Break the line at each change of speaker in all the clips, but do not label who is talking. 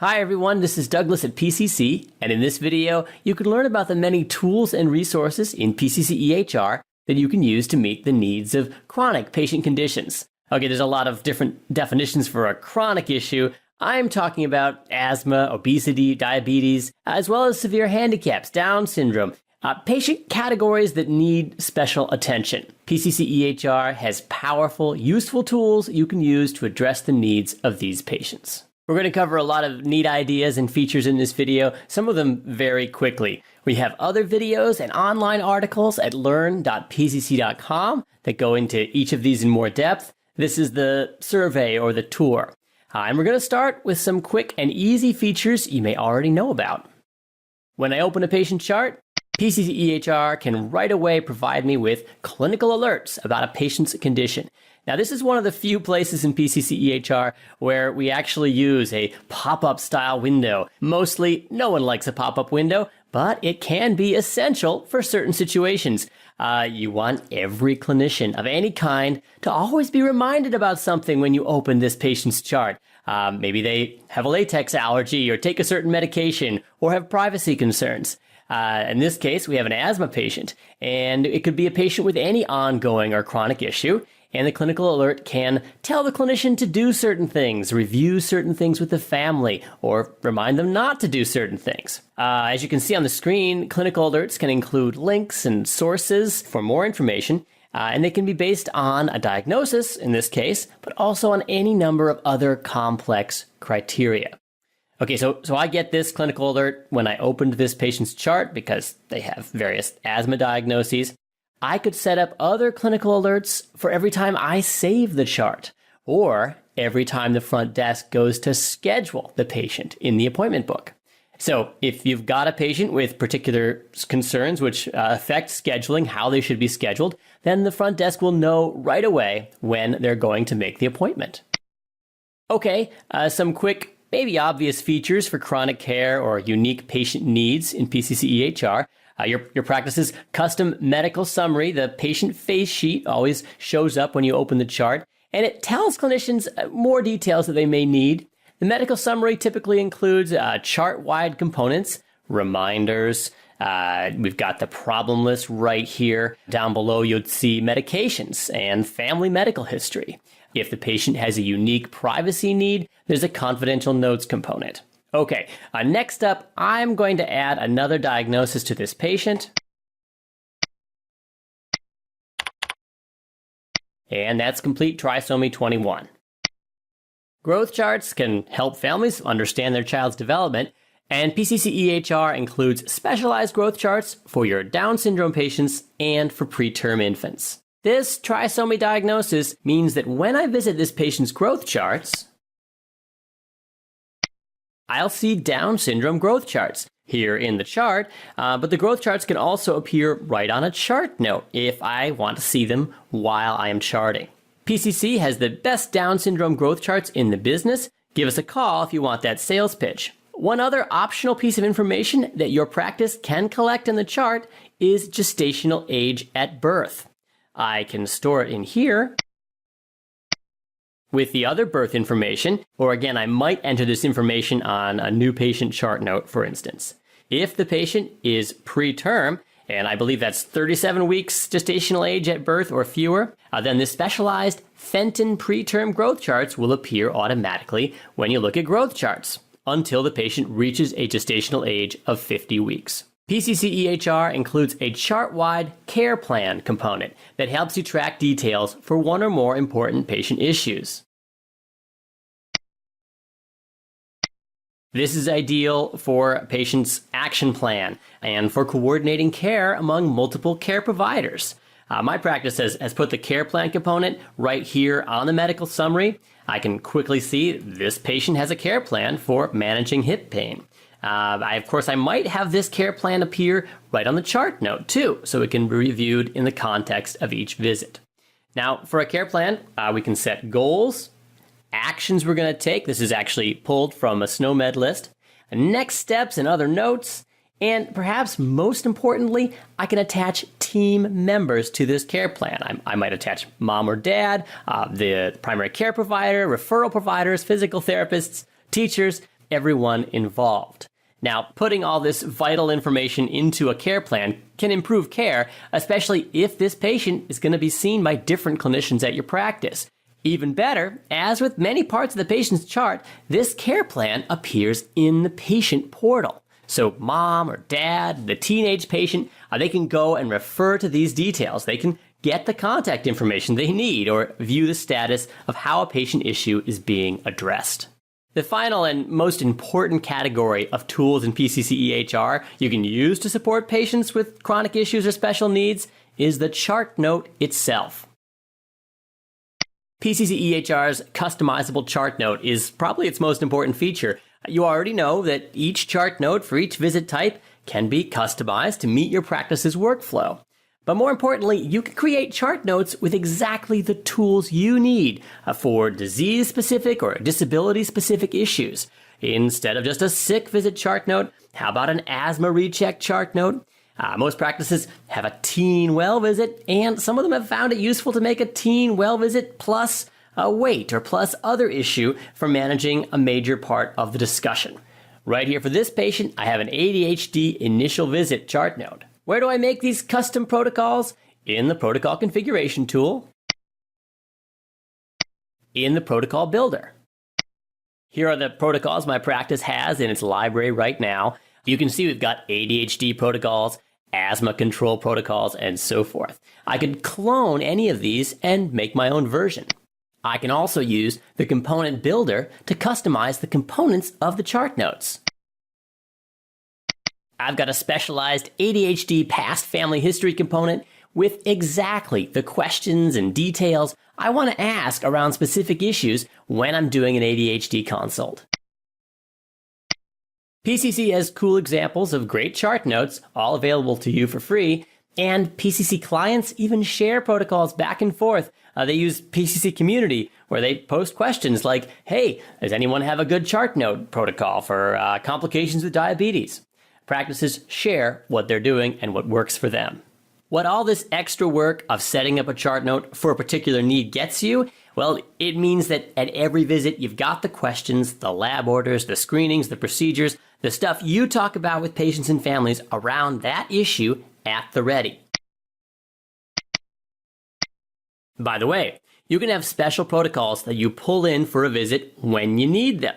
Hi everyone, this is Douglas at PCC, and in this video, you can learn about the many tools and resources in PCC EHR that you can use to meet the needs of chronic patient conditions. Okay, there's a lot of different definitions for a chronic issue. I'm talking about asthma, obesity, diabetes, as well as severe handicaps, Down syndrome, patient categories that need special attention. PCC EHR has powerful, useful tools you can use to address the needs of these patients. We're going to cover a lot of neat ideas and features in this video, some of them very quickly. We have other videos and online articles at learn.pcc.com that go into each of these in more depth. This is the survey or the tour. And we're going to start with some quick and easy features you may already know about. When I open a patient chart, PCC EHR can right away provide me with clinical alerts about a patient's condition. Now, this is one of the few places in PCC EHR where we actually use a pop-up style window. Mostly, no one likes a pop-up window, but it can be essential for certain situations. You want every clinician of any kind to always be reminded about something when you open this patient's chart. Maybe they have a latex allergy or take a certain medication or have privacy concerns. In this case, we have an asthma patient, and it could be a patient with any ongoing or chronic issue. And the clinical alert can tell the clinician to do certain things, review certain things with the family, or remind them not to do certain things. As you can see on the screen, clinical alerts can include links and sources for more information, and they can be based on a diagnosis, in this case, but also on any number of other complex criteria. Okay, so I get this clinical alert when I opened this patient's chart because they have various asthma diagnoses. I could set up other clinical alerts for every time I save the chart, or every time the front desk goes to schedule the patient in the appointment book. So if you've got a patient with particular concerns which affect scheduling, how they should be scheduled, then the front desk will know right away when they're going to make the appointment. Okay, some quick, maybe obvious features for chronic care or unique patient needs in PCC EHR. Your practice's custom medical summary, the patient face sheet, always shows up when you open the chart, and it tells clinicians more details that they may need. The medical summary typically includes chart-wide components, reminders. We've got the problem list right here. Down below, you'd see medications and family medical history. If the patient has a unique privacy need, there's a confidential notes component. Okay, next up, I'm going to add another diagnosis to this patient. And that's complete trisomy 21. Growth charts can help families understand their child's development, and PCC EHR includes specialized growth charts for your Down syndrome patients and for preterm infants. This trisomy diagnosis means that when I visit this patient's growth charts, I'll see Down syndrome growth charts here in the chart, but the growth charts can also appear right on a chart note if I want to see them while I am charting. PCC has the best Down syndrome growth charts in the business. Give us a call if you want that sales pitch. One other optional piece of information that your practice can collect in the chart is gestational age at birth. I can store it in here with the other birth information, or again, I might enter this information on a new patient chart note, for instance. If the patient is preterm, and I believe that's 37 weeks gestational age at birth or fewer, then the specialized Fenton preterm growth charts will appear automatically when you look at growth charts until the patient reaches a gestational age of 50 weeks. PCC EHR includes a chart-wide care plan component that helps you track details for one or more important patient issues. This is ideal for a patient's action plan and for coordinating care among multiple care providers. My practice has put the care plan component right here on the medical summary. I can quickly see this patient has a care plan for managing hip pain. Of course, I might have this care plan appear right on the chart note too, so it can be reviewed in the context of each visit. Now, for a care plan, we can set goals, actions we're going to take. This is actually pulled from a SNOMED list, next steps and other notes, and perhaps most importantly, I can attach team members to this care plan. I might attach mom or dad, the primary care provider, referral providers, physical therapists, teachers, everyone involved. Now, putting all this vital information into a care plan can improve care, especially if this patient is going to be seen by different clinicians at your practice. Even better, as with many parts of the patient's chart, this care plan appears in the patient portal. So mom or dad, the teenage patient, they can go and refer to these details. They can get the contact information they need or view the status of how a patient issue is being addressed. The final and most important category of tools in PCC EHR you can use to support patients with chronic issues or special needs is the chart note itself. PCC EHR's customizable chart note is probably its most important feature. You already know that each chart note for each visit type can be customized to meet your practice's workflow. But more importantly, you can create chart notes with exactly the tools you need for disease-specific or disability-specific issues. Instead of just a sick visit chart note, how about an asthma recheck chart note? Most practices have a teen well visit, and some of them have found it useful to make a teen well visit plus a weight or plus other issue for managing a major part of the discussion. Right here for this patient, I have an ADHD initial visit chart note. Where do I make these custom protocols? In the Protocol Configuration tool, in the Protocol Builder. Here are the protocols my practice has in its library right now. You can see we've got ADHD protocols, asthma control protocols, and so forth. I could clone any of these and make my own version. I can also use the Component Builder to customize the components of the chart notes. I've got a specialized ADHD past family history component with exactly the questions and details I want to ask around specific issues when I'm doing an ADHD consult. PCC has cool examples of great chart notes, all available to you for free, and PCC clients even share protocols back and forth. They use PCC Community, where they post questions like, hey, does anyone have a good chart note protocol for complications with diabetes? Practices share what they're doing and what works for them. What all this extra work of setting up a chart note for a particular need gets you, well, it means that at every visit you've got the questions, the lab orders, the screenings, the procedures, the stuff you talk about with patients and families around that issue at the ready. By the way, you can have special protocols that you pull in for a visit when you need them.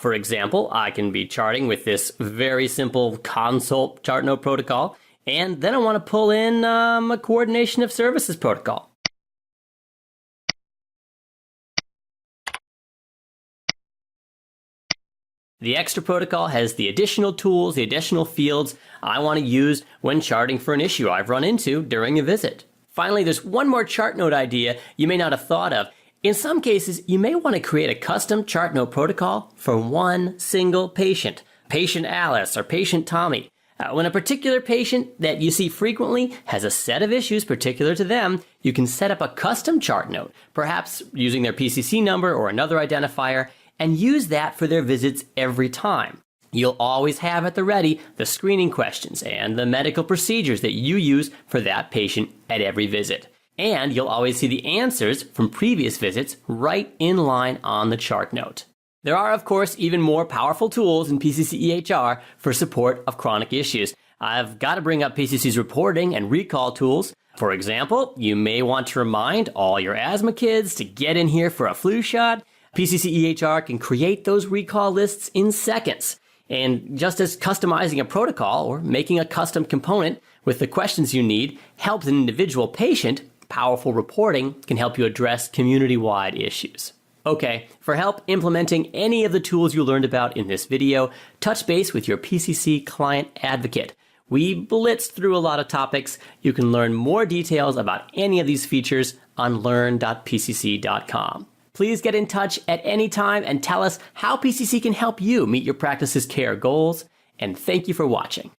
For example, I can be charting with this very simple consult chart note protocol, and then I want to pull in a coordination of services protocol. The extra protocol has the additional tools, the additional fields I want to use when charting for an issue I've run into during a visit. Finally, there's one more chart note idea you may not have thought of. In some cases, you may want to create a custom chart note protocol for one single patient, patient Alice or patient Tommy. When a particular patient that you see frequently has a set of issues particular to them, you can set up a custom chart note, perhaps using their PCC number or another identifier, and use that for their visits every time. You'll always have at the ready the screening questions and the medical procedures that you use for that patient at every visit. And you'll always see the answers from previous visits right in line on the chart note. There are, of course, even more powerful tools in PCC EHR for support of chronic issues. I've got to bring up PCC's reporting and recall tools. For example, you may want to remind all your asthma kids to get in here for a flu shot. PCC EHR can create those recall lists in seconds. And just as customizing a protocol or making a custom component with the questions you need helps an individual patient, powerful reporting can help you address community-wide issues. Okay, for help implementing any of the tools you learned about in this video, touch base with your PCC client advocate. We blitzed through a lot of topics. You can learn more details about any of these features on learn.pcc.com. Please get in touch at any time and tell us how PCC can help you meet your practice's care goals. And thank you for watching.